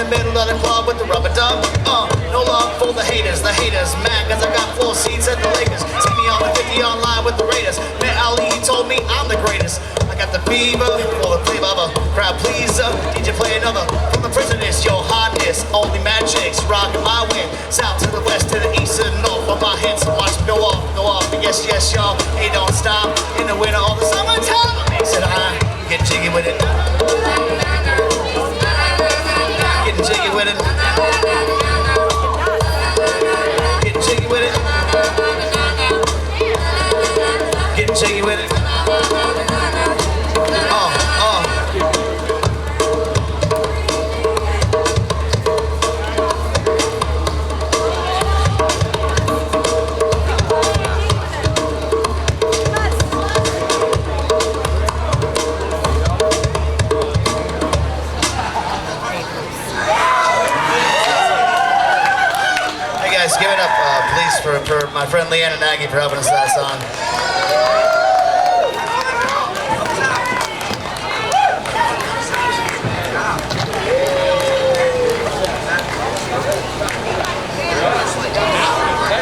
the middle of the club with the rubber duck. No love for the haters mad cause I got 4 seats at the Lakers. See me on the 50 online with the Raiders. Man, Ali told me I'm the greatest. I got the fever for the flavor of a crowd pleaser. DJ play another from the prisoners, your hotness. Only mad chicks rockin' my way. South to the west, to the east, to the north. On my hands, so watch me go off. And yes, y'all, hey, don't stop. In the winter, all the summertime, I makes it high. Get jiggy with it. Getting jiggy with it. Getting jiggy with it. Getting jiggy with it. Give it up, please, for my friend Leanne and Aggie for helping us with that song.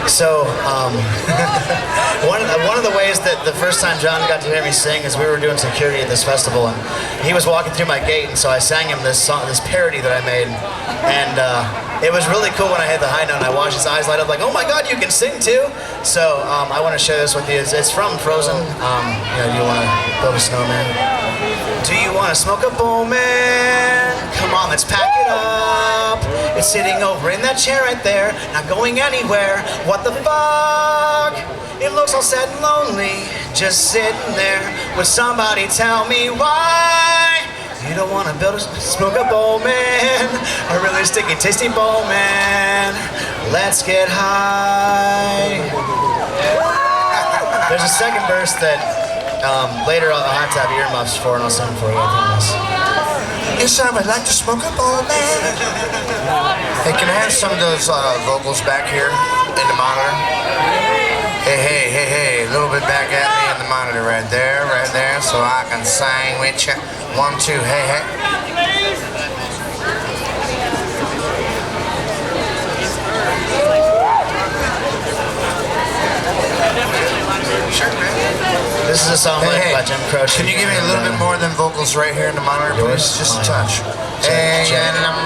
So, one of the ways that the first time John got to hear me sing is we were doing security at this festival, and he was walking through my gate, and so I sang him this song, this parody that I made, and it was really cool when I hit the high note and I watched his eyes light up like, oh my God, you can sing too? So I want to share this with you. It's from Frozen. Do you want to build a snowman? Do you want to smoke a bowl, man? Come on, let's pack it up. It's sitting over in that chair right there, not going anywhere. What the fuck? It looks all sad and lonely, just sitting there. Would somebody tell me why? You don't want to smoke a bowl, man. A really sticky, tasty bowl, man. Let's get high. There's a second verse that later I'll have to have earmuffs for, and I'll sing for you, I promise. Yes, I would like to smoke a bowl, man. Hey, can I have some of those vocals back here in the monitor? Hey, a little bit back at me in the monitor right there, so I can sing with you. 1, 2, hey. Sure, man. This is a song by Jim Croce. Can you give me a little bit more than vocals right here in the monitor, please? Just a touch.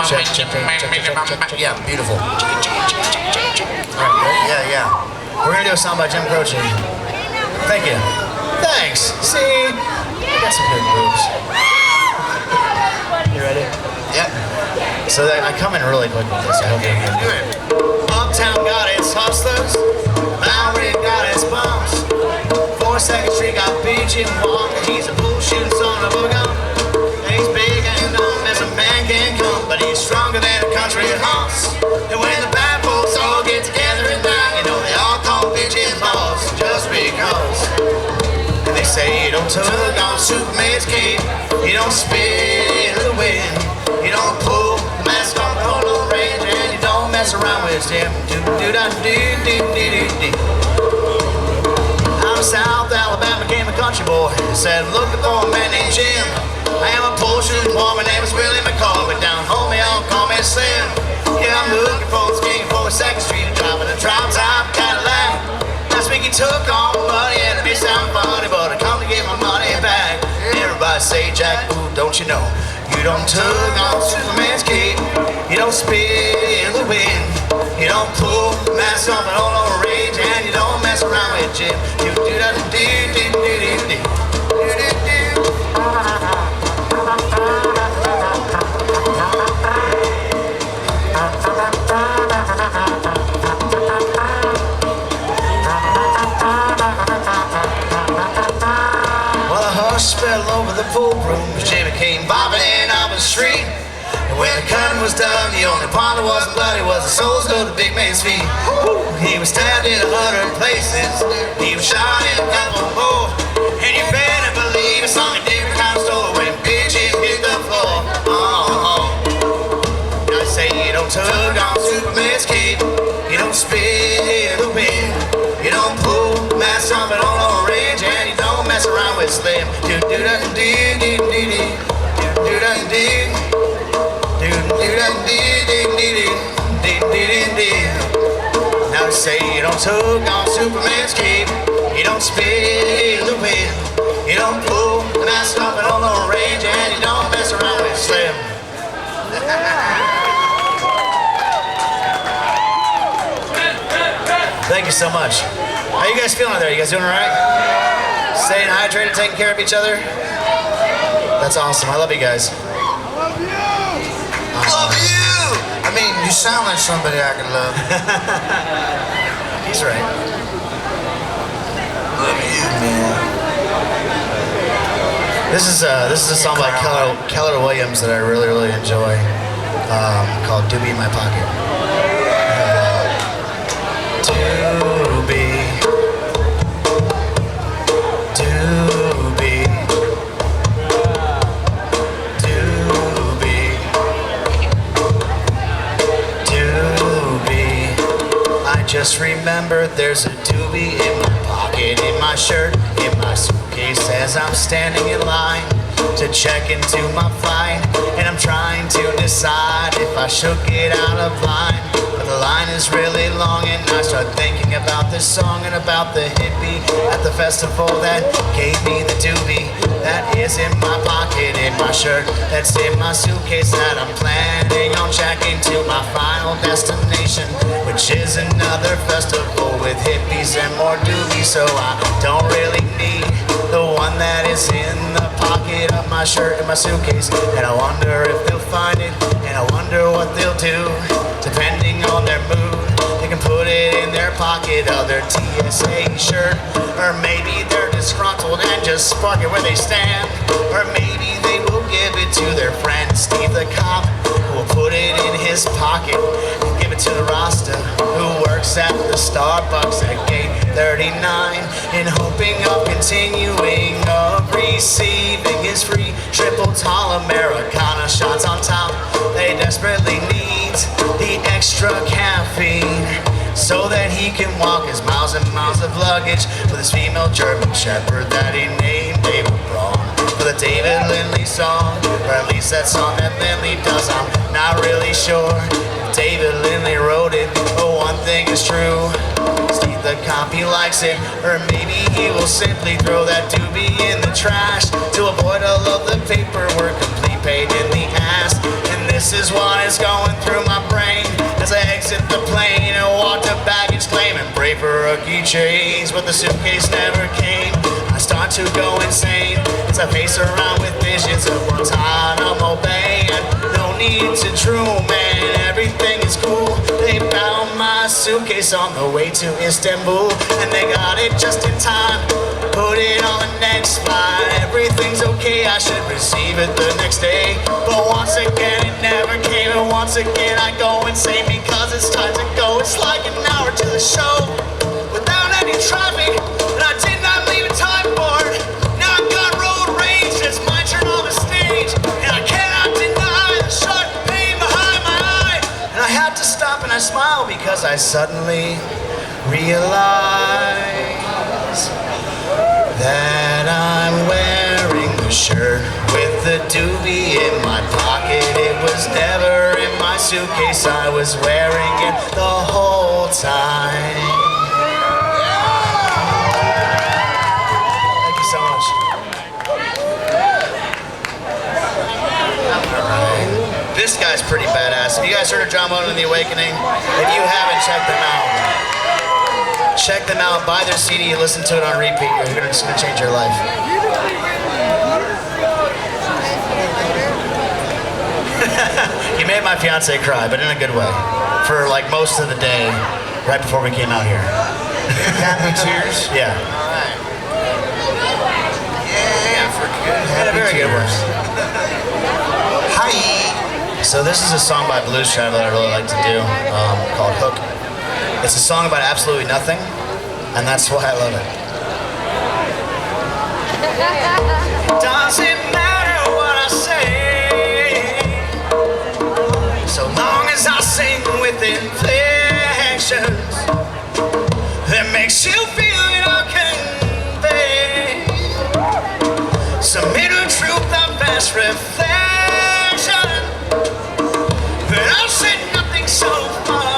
Check. Yeah, beautiful. Alright, yeah. We're gonna do a song by Jim Croce. Thank you. Thanks. See? I got some good moves. You ready? Yep. So I come in really quick with this. I hope you can do it. Uptown got its hustlers. Bowery got its bums. 42nd Street got Big Jim Walker. He's a bullshooting son of a gun. And he's big and dumb as a man can come, but he's stronger than a country horse. And when the bad folks all get together and die, you know they all call Big Jim boss just because. And they say you don't tug on Superman's cape, you don't spit the wind, you don't pull the mask off the whole range, and you don't mess around with Jim. I'm a South Alabama, became a country boy. Said looking for a man named Jim. I am a pole shooting boy, my name is Willie McCall, but down home they all call me Slim. Yeah, I'm looking for this king for 2nd Street, driving a drop-top Cadillac. Last week he took all my money, and it may sound funny, but I come to get my money back. Everybody say, Jack, ooh, don't you know? You don't tug on Superman's cape, you don't spit in the wind, you don't pull the mask off and hold on a range, and you don't mess around with Jim. You do that do. Well, a hush fell over the pool room as Jimmy came bobbing in off the street. And when the cutting was done, the only part that wasn't bloody was the soles of the big man's feet. He was stabbed in 100 places, he was shot in a couple more, and you better believe it's on a different kind of story when Big Jim hit the floor. I say you don't tug on Superman's cape, you don't spit in the wind, you don't pull the mask off and on a range, and you don't mess around with Slim. Do do da do do do do do do da do do do da do. don't tug on Superman's cape. You don't spin the wheel. You don't pull the mask off at all the range, and you don't mess around with Slim. Thank you so much. How you guys feeling out there? You guys doing all right? Staying hydrated, taking care of each other? That's awesome. I love you guys. Love you! I mean, you sound like somebody I can love. He's right. Love you, man. This is a song by Keller Williams that I really enjoy, called "Doobie in My Pocket." Doobie, Doobie, Doobie, Doobie. I just remembered there's a doobie in my pocket, in my shirt, in my suitcase as I'm standing in line to check into my flight, and I'm trying to decide if I should get out of line, but the line is really long, and I start thinking about this song and about the hippie at the festival that gave me the doobie that is in my pocket, in my shirt, that's in my suitcase that I'm planning on checking to my final destination, which is another festival with hippies and more doobies. So I don't really need the one that is in the pocket of my shirt and my suitcase, and I wonder if they'll find it, and I wonder what they'll do, depending on their mood. They can put it in their pocket of their TSA shirt, or maybe they're disgruntled and just spark it where they stand, or maybe they will give it to their friend Steve the cop, who will put it in his pocket and give it to the Rasta who works at the Starbucks at gate 39, in hoping of continuing of receiving his free triple tall Americana shots on top. They desperately need the extra caffeine so that he can walk his miles and miles of luggage with his female German Shepherd that he named David Braun for the David Lindley song, or at least that song that Lindley does. I'm not really sure if David Lindley wrote it, but one thing is true, Steve the cop, he likes it, or maybe he will simply throw that doobie in the trash to avoid all of the paperwork, complete pain in the ass. And this is what is going through my brain as I exit the plane and walk to baggage claim and pray for rookie chains, but the suitcase never came. I start to go insane as I pace around with visions of Guantanamo Bay, and no need to drool, man, everything is cool. They found my suitcase on the way to Istanbul, and they got it just in time, put it on the next flight. Everything's okay, I should receive it the next day, but once again it never came, and once again I go insane because it's time to go. It's like an hour to the show without any traffic, and I did not leave in time for it. Now I've got road rage, it's my turn on the stage, and I cannot deny the sharp pain behind my eye. And I had to stop and I smile because I suddenly realize that I'm wearing the shirt with the doobie in my pocket. It was never in my suitcase, I was wearing it the whole time. Thank you so much. Alright. This guy's pretty badass. Have you guys heard of John Welton and the Awakening? If you haven't, check them out. Check them out, buy their CD, listen to it on repeat. It's gonna change your life. You made my fiance cry, but in a good way. For like most of the day, right before we came out here. Happy tears? Yeah. Alright. Yeah, for good. Had a very good one. Hi. So this is a song by Blues Traveler that I really like to do, called Hook. It's a song about absolutely nothing, and that's why I love it. Doesn't matter what I say, so long as I sing with inflections that makes you feel it, I'll convey some inner truth of fast reflection, but I'll say nothing so far.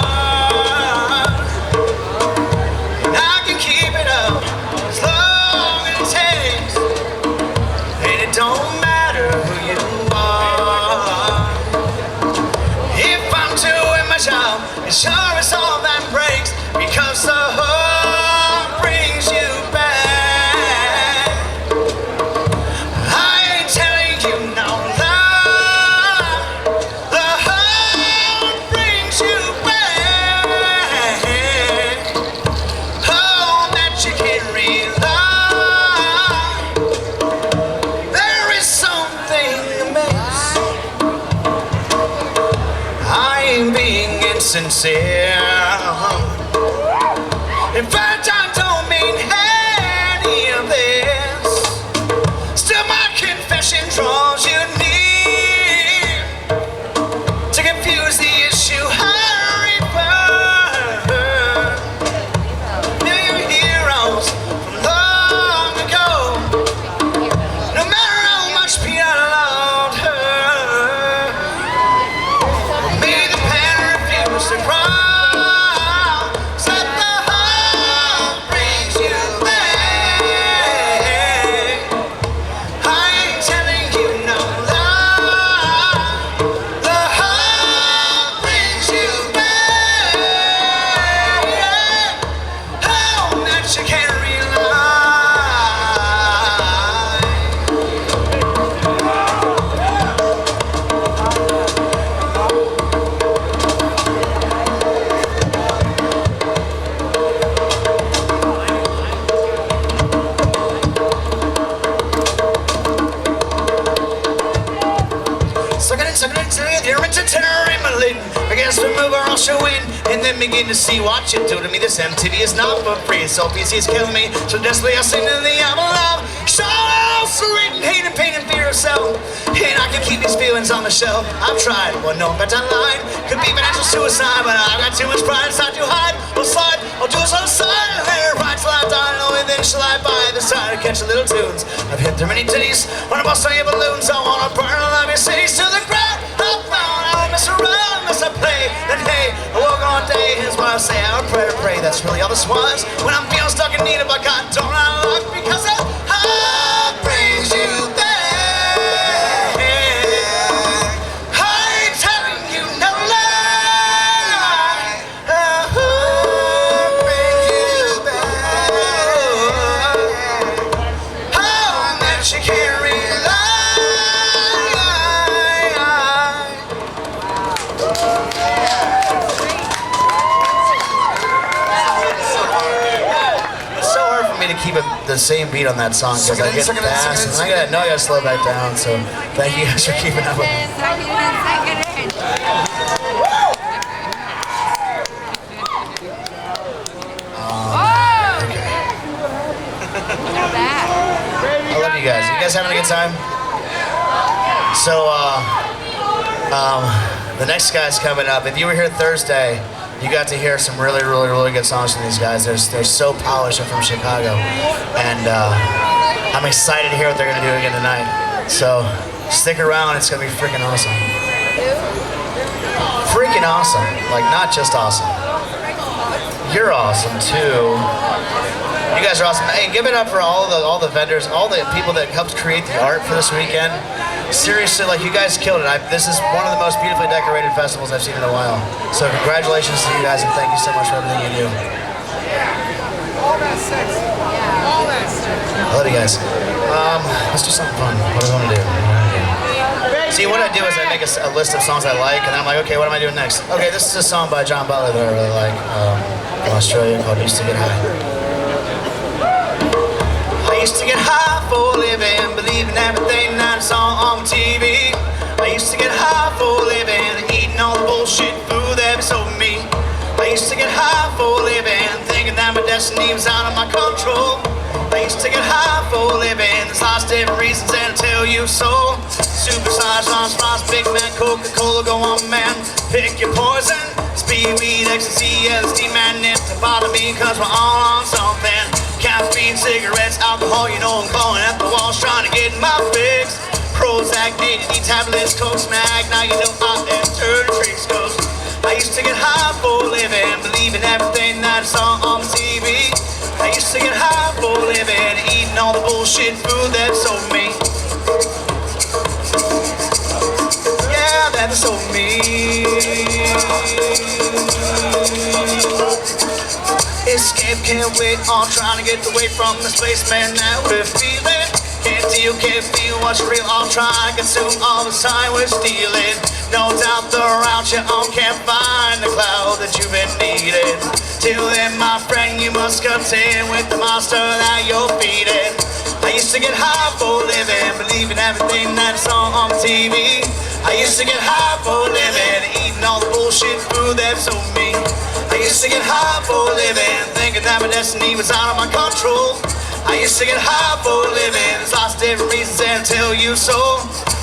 sincere. In fact, I don't mean any of this. Still, my confession draws you near to confuse the issue I refer. Knew your heroes from long ago. No matter how much pain I loved her, maybe the pen refused to cry. I guess we move or I'll show in, and then begin to see what you do to me. This MTV is not for free, so PC's killing me. So desperately I sing to the album love. Sorrow, sweet, hate and pain and fear of self. And I can keep these feelings on the shelf. I've tried, well, no, but I lied. Could be financial suicide, but I've got too much pride inside to hide. I'll slide, I'll do us on the side. Hair right till I die, no, and then shall I by the side to catch the little tunes. I've hit through many titties, when I'm busting your balloons. I wanna burn all of your cities to the ground. I'm found, I mess around, mess I play. Then hey, I walk all day, here's what I say. I pray to pray, that's really all this was. When I'm feeling stuck in need of a God, don't I look because of how brings you back. I ain't telling you no lie. Brings you back. How much you can't rely. To keep the same beat on that song because I get fast and I gotta slow back down, so thank you guys for keeping up with me. I love you guys. You guys having a good time? So the next guy's coming up. If you were here Thursday, you got to hear some really good songs from these guys. They're so polished. They're from Chicago, and I'm excited to hear what they're gonna do again tonight. So stick around. It's gonna be freaking awesome. Freaking awesome. Like not just awesome. You're awesome too. You guys are awesome. Hey, give it up for all the vendors, all the people that helped create the art for this weekend. Seriously, like you guys killed it. This is one of the most beautifully decorated festivals I've seen in a while. So congratulations to you guys and thank you so much for everything you do. I love you guys. Let's do something fun. What do we want to do? See, what I do is I make a list of songs I like, and then I'm like, okay, what am I doing next? Okay, this is a song by John Welton that I really like from Australia called Used to Get High. I used to get high for a living, believing everything that I saw on TV. I used to get high for a living, eating all the bullshit food that was sold me. I used to get high for a living, thinking that my destiny was out of my control. I used to get high for a living, there's lots of different reasons and I'll tell you so. Supersize, Frost, Big Mac, Coca-Cola, go on man, pick your poison. Speed, weed, ecstasy, LSD, madness to bother me cause we're all on something. Caffeine, cigarettes, alcohol, you know I'm calling at the walls trying to get my fix. Prozac, ADD, tablets, coke, smack, now you know I entered tricks cause I used to get high for a living, believing everything that I saw on TV. I used to get high for a living, eating all the bullshit food that sold me. Yeah, that sold me. Escape, can't wait on trying to get away from this place, man, that we're feeling. Can't deal, can't feel what's real, I'll try and consume all the time we're stealing. No doubt the route you're on can't find the cloud that you've been needing. Till then, my friend, you must contend with the monster that you're feeding. I used to get high for a living, believing everything that I saw on TV. I used to get high for a living, eating eating all the bullshit food they've sold me. I used to get high for a living, thinking that my destiny was out of my control. I used to get high for a living, there's lots of different reasons and tell you so.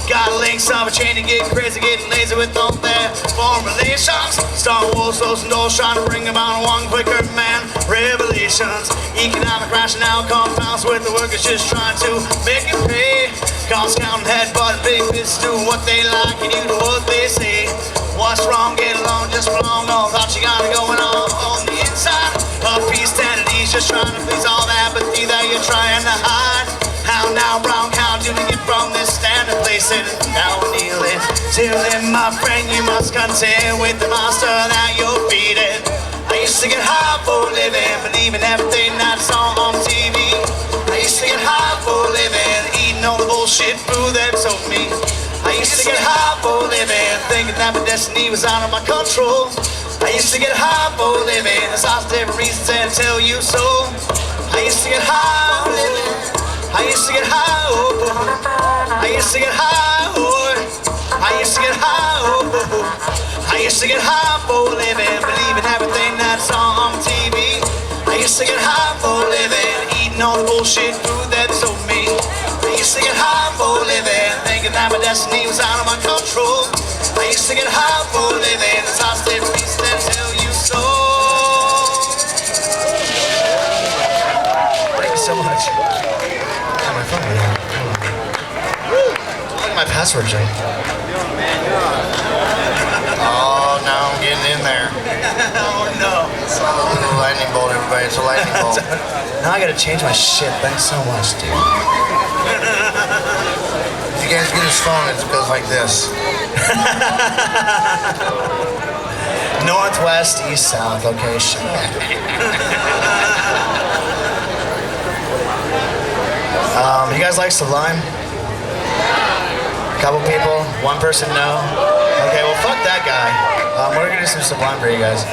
Got links on a chain to get crazy, getting lazy with all their formulations. Star Wars, closing doors, trying to bring about one quicker man. Revelations, economic rationale compounds with the workers just trying to make it pay. Cost counting head, but big business doing what they like and you do what they say. What's wrong? Get along, just belong. All thought you got it going on the inside. A peace entities just trying to please all that, but either you're trying to hide. How now, brown cow, do we get from this standard place and now kneeling? Till then, my friend, you must contend with the monster that you're feeding. I used to get high for a living, believing everything that's on TV. I used to get high for a living, eating all the bullshit food that sold me. I used to get high for a living, thinking that my destiny was out of my control. I used to get high for a living, there's lots of different reasons and tell you so. I used to get high for a living. I used to get high, oh, I used to get high, oh, I used to get high, oh, I used to get high for a living, believing everything that's on TV. I used to get high for a living, eating all the bullshit food that sold me. I used to get high for a living, thinking that my destiny was out of my control. I used to get high for a living, it's lots of different reasons that tell you so. Thank you so much. My phone right now. Look at my password, Jay. Oh, now I'm getting in there. Oh no. It's a little lightning bolt, everybody. It's a lightning bolt. Now I gotta change my shit. Thanks so much, dude. If you guys get his phone, it goes like this. Northwest, east, south. Okay, shut up. You guys like Sublime? Couple people, one person no. Okay, well fuck that guy. We're gonna do some Sublime for you guys.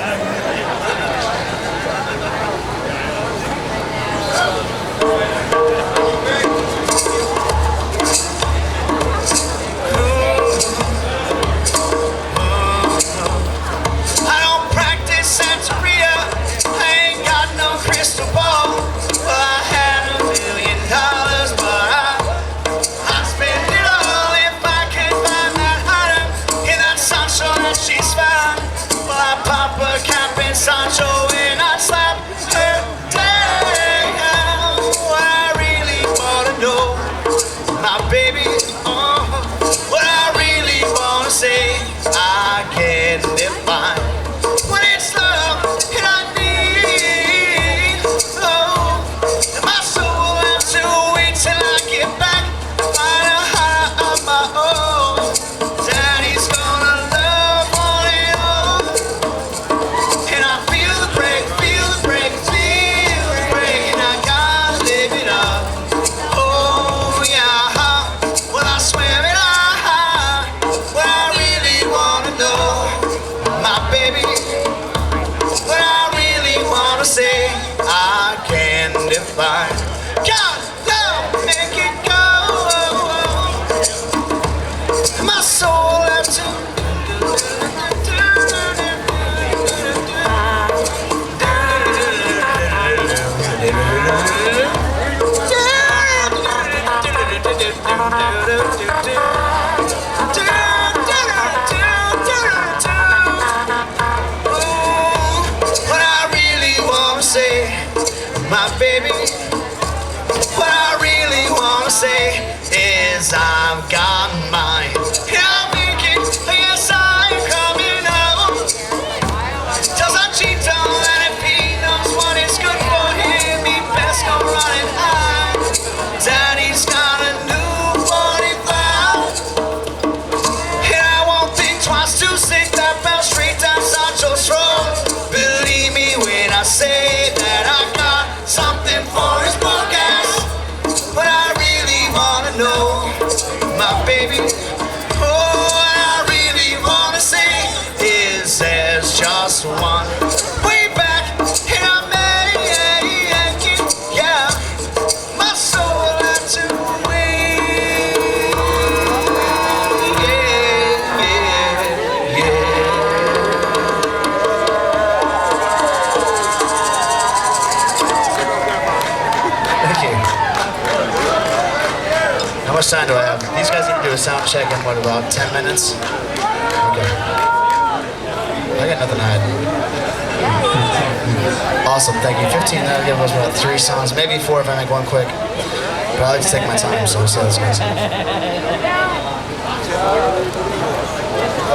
I don't practice Santeria. I ain't got no crystal ball. Well, I had $1 million. She's fine. Well, I pop a cap in Sancho and I slap her down. What I really wanna know, my baby, what I really wanna say, I can't define. When it's love and I need, oh, and my soul has to wait till I get back, find a heart of my own. Daddy's gonna say I can define. God, love, make it go. My soul has to. My baby, what I really wanna say is I've got mine. And I'll make it, yes much time do I have? These guys need to do a sound check in, what, about 10 minutes? Okay. I got nothing to hide. Awesome, thank you. 15, that'll give us about 3 songs, maybe 4 if I make one quick. But I like to take my time, so we'll see how this goes.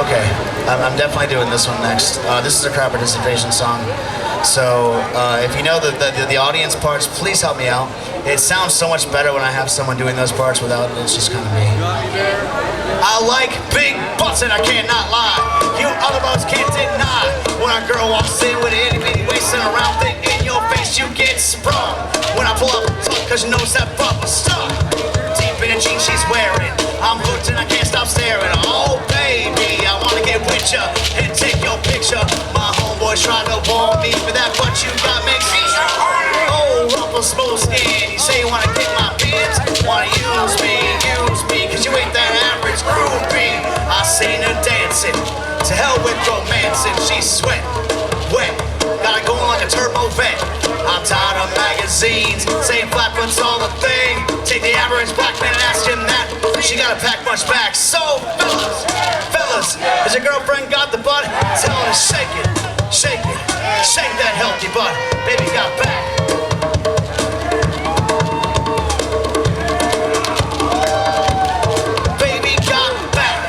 Okay, I'm definitely doing this one next. This is a crowd participation song. So if you know the audience parts, please help me out. It sounds so much better when I have someone doing those parts without it. It's just kind of me. I like big butts and I cannot lie. You other butts can't deny. When a girl walks in with an itty bitty waist and a round thing in your face, you get sprung. When I pull up, cause you know that butt was stuck deep in the jeans she's wearing. I'm hooked and I can't stop staring. Oh baby, I wanna get with ya and take your picture. My homeboys tried to warn me, but that butt you got makes me oh, ruffle smooth skin. You say you wanna kick my bins, wanna use me, cause you ain't that average groupie. I seen her dancing, to hell with romancing. She's sweat, wet, got it going like a turbo vet. I'm tired of magazines saying flatfoot's all the thing. Take the average black man and ask him that. She gotta pack much back. So fellas, has your girlfriend got the butt? Tell her to shake it, shake that healthy butt. Baby got back. Baby got back.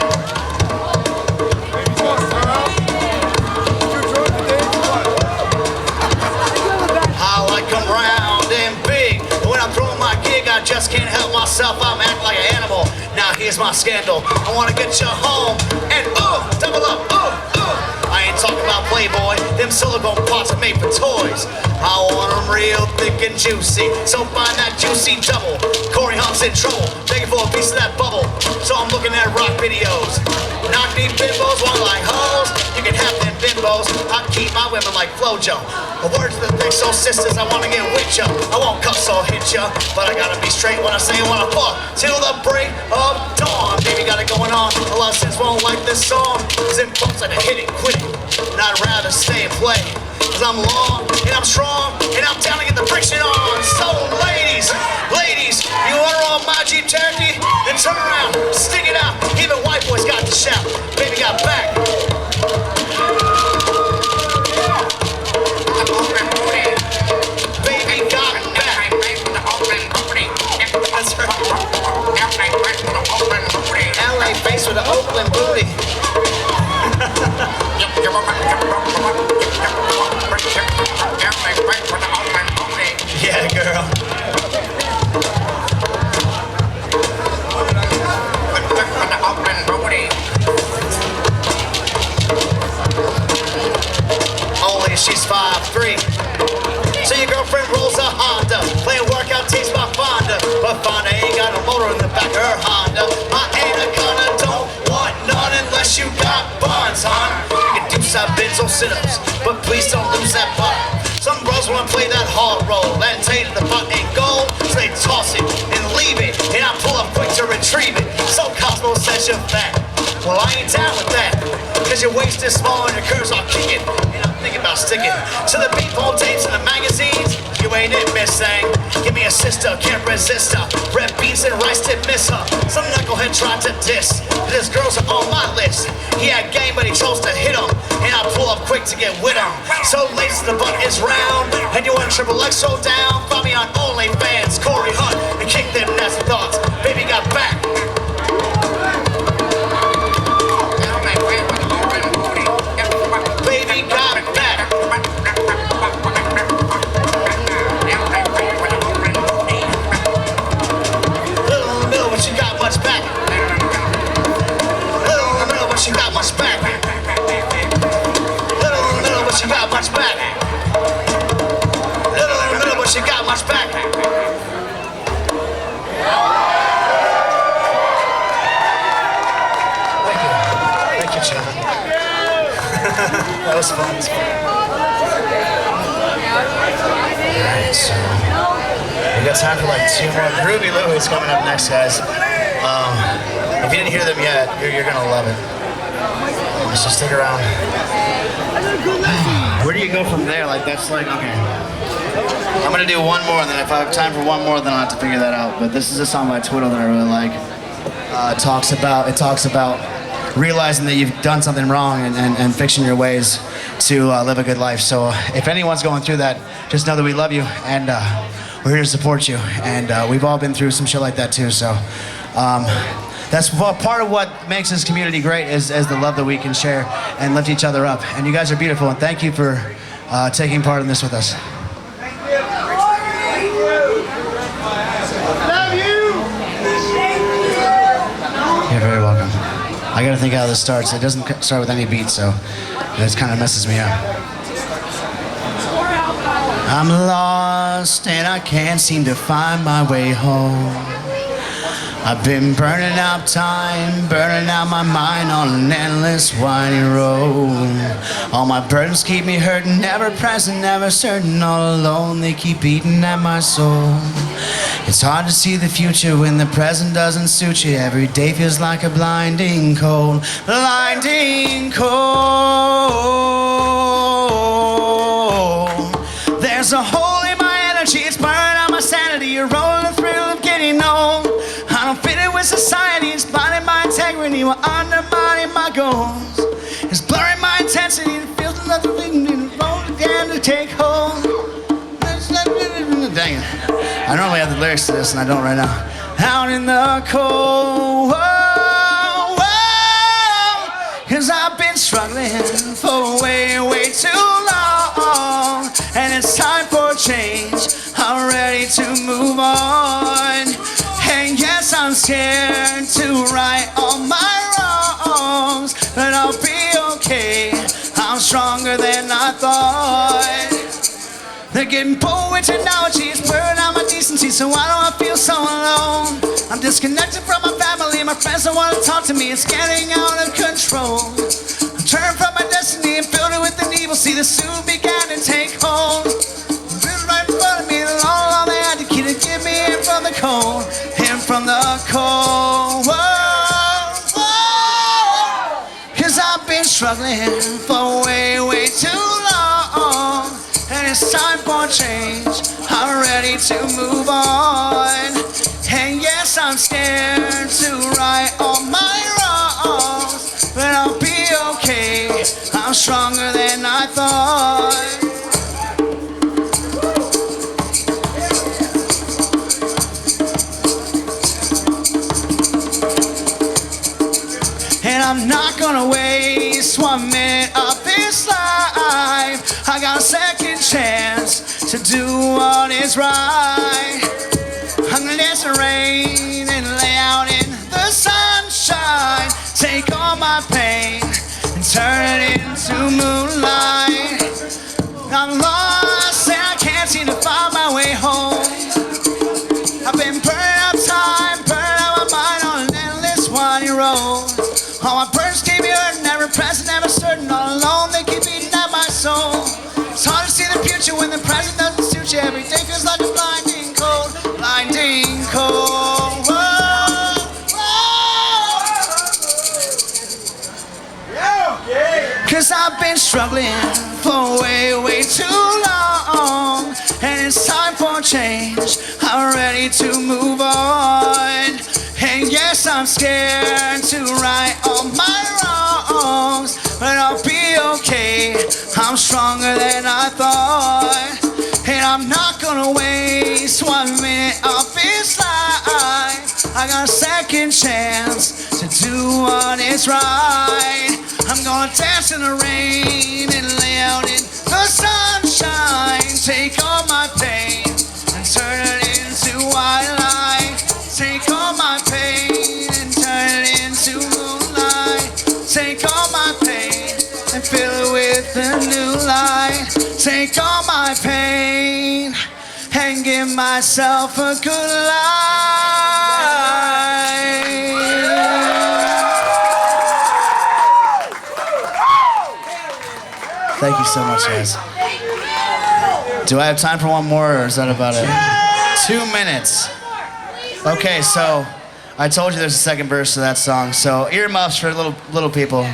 I like 'em round and big. When I'm throwing my gig, I just can't help myself. I'm acting like an animal. Now here's my scandal. I wanna get you home and double up, I ain't talking about Playboy. Them silicone parts are made for toys. I want them real thick and juicy. So find that juicy double. Cory Hunt's in trouble, begging for a piece of that bubble. So I'm looking at rock videos. Knock me bimbos, want like hoes. You can have them bimbos. I keep my women like Flojo. The words of the thick soul sisters, I wanna get with ya. I won't cuss or hit ya, but I gotta be straight when I say I wanna fuck till the break of dawn. Baby got it going on. A lot of sins won't like this song. Cause them folks like to hit it, quit it. And I'd rather stay and play. Cause I'm long and I'm strong and I'm down to get the friction on. So ladies, you order on my Jeep Cherokee, then turn around, stick it out. Even white boys got to shout. Baby got back. Baby got back. That's right. LA face with an Oakland booty. Yeah, girl. Only she's 5'3". So your girlfriend rolls a Honda, playing workout takes my Fonda, but Fonda ain't got no motor in the back of her Honda. My anaconda don't want none unless you got buns, hon. You can do side bends or sit-ups, but please don't lose that butt. Some bros wanna play that hard roll and take the butt ain't gold, so they toss it and leave it, and I pull up quick to retrieve it. So Cosmo says you're fat. Well, I ain't down with that, cause your waist is small and your curves are kicking, and I'm thinking about sticking to the beatport tapes and the magazines. You ain't it, Miss Sang. Give me a sister, can't resist her. Red beans and rice did miss her. Some knucklehead tried to diss. This girl's on my list. He had game, but he chose to hit him, and I pull up quick to get with him. So ladies, the butt is round, and you want triple X so down. Find me on OnlyFans, Cory Hunt, and kick them nasty thoughts. Baby got back. Baby got back. Little, but she got much back. Little, but she got much back. Little, but she got much back. Little, but she got much back. Thank you, John. That was fun. Alright, so we got time for like 2 more. Groovy Louie's coming up next, guys. If you didn't hear them yet, you're gonna love it. So stick around. Where do you go from there? Like that's like okay. I'm gonna do one more, and then if I have time for one more, then I'll have to figure that out. But this is a song by Twiddle that I really like. It talks about realizing that you've done something wrong and fixing your ways to live a good life. So if anyone's going through that, just know that we love you, and we're here to support you. And we've all been through some shit like that too. So that's part of what makes this community great is the love that we can share and lift each other up. And you guys are beautiful, and thank you for taking part in this with us. You're very welcome. I gotta think how this starts. It doesn't start with any beat, so it kind of messes me up. I'm lost and I can't seem to find my way home. I've been burning out time, burning out my mind on an endless winding road. All my burdens keep me hurting, never present, never certain, all alone, they keep eating at my soul. It's hard to see the future when the present doesn't suit you. Every day feels like a blinding cold, blinding cold. There's a hole in my energy, it's burning out my sanity, a roll the thrill of getting old. I don't fit in with society, it's blinding my integrity while undermining my goals. It's blurring my intensity, it feels another thing in the road again to take hold. Dang it. I normally have the lyrics to this and I don't right now. Out in the cold, whoa, whoa, 'cause I've been struggling for way, way too long. And it's time for change, I'm ready to move on. And yes, I'm scared to right all my wrongs, but I'll be okay, I'm stronger than I thought. They're getting bold with technology, it's burning out my decency, so why do I feel so alone? I'm disconnected from my family, my friends don't want to talk to me, it's getting out of control. I'm turned from my destiny and filled it with an evil, see the soon began to take hold. Right in front of me, all they had to keep to get me in from the cold, in from the cold. Whoa, whoa, 'cause I've been struggling for way, way too long. And it's time for change, I'm ready to move on. And yes, I'm scared to right all my wrongs, but I'll be okay, I'm stronger than I thought. And I'm not gonna waste 1 minute of this life. I got a second chance to do what is right. I'm gonna dance in the rain and lay out in the sunshine. Take all my pain and turn it into moonlight. I'm lost and I can't seem to find my way home. I've been burning up time, burning out my mind on an endless winding road. All my burdens keep me hurting, never present, never certain, all alone, they keep eating at my soul. It's hard to see the future when the present doesn't suit you. Every day feels like a blinding cold, blinding cold. Whoa, whoa. 'Cause I've been struggling for way, way too long. And it's time for change, I'm ready to move on. And yes, I'm scared to right all my wrongs, but I'll be okay, I'm stronger than I thought. And I'm not gonna waste 1 minute of this life. I got a second chance to do what is right. I'm gonna dance in the rain and lay out in the sunshine. Take all my pain and turn it into white light. Take all my pain and turn it into moonlight. Take all my pain and fill it with a new light. Take all my pain and give myself a good life. Thank you so much, guys. Do I have time for one more, or is that about it? 2 minutes. Okay, so I told you there's a second verse to that song, so earmuffs for little people.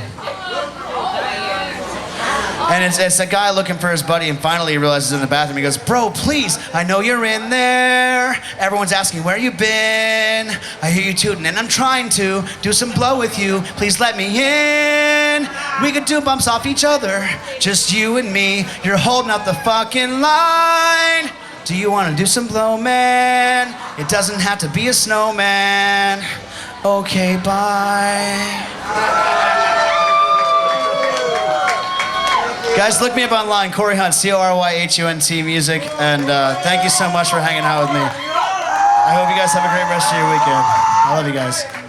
And it's a guy looking for his buddy, and finally he realizes in the bathroom. He goes, "Bro, please, I know you're in there. Everyone's asking where you been. I hear you tooting, and I'm trying to do some blow with you. Please let me in. We could do bumps off each other, just you and me. You're holding up the fucking line. Do you want to do some blow, man? It doesn't have to be a snowman. Okay, bye." Guys, look me up online, Cory Hunt, CORYHUNT music, and thank you so much for hanging out with me. I hope you guys have a great rest of your weekend. I love you guys.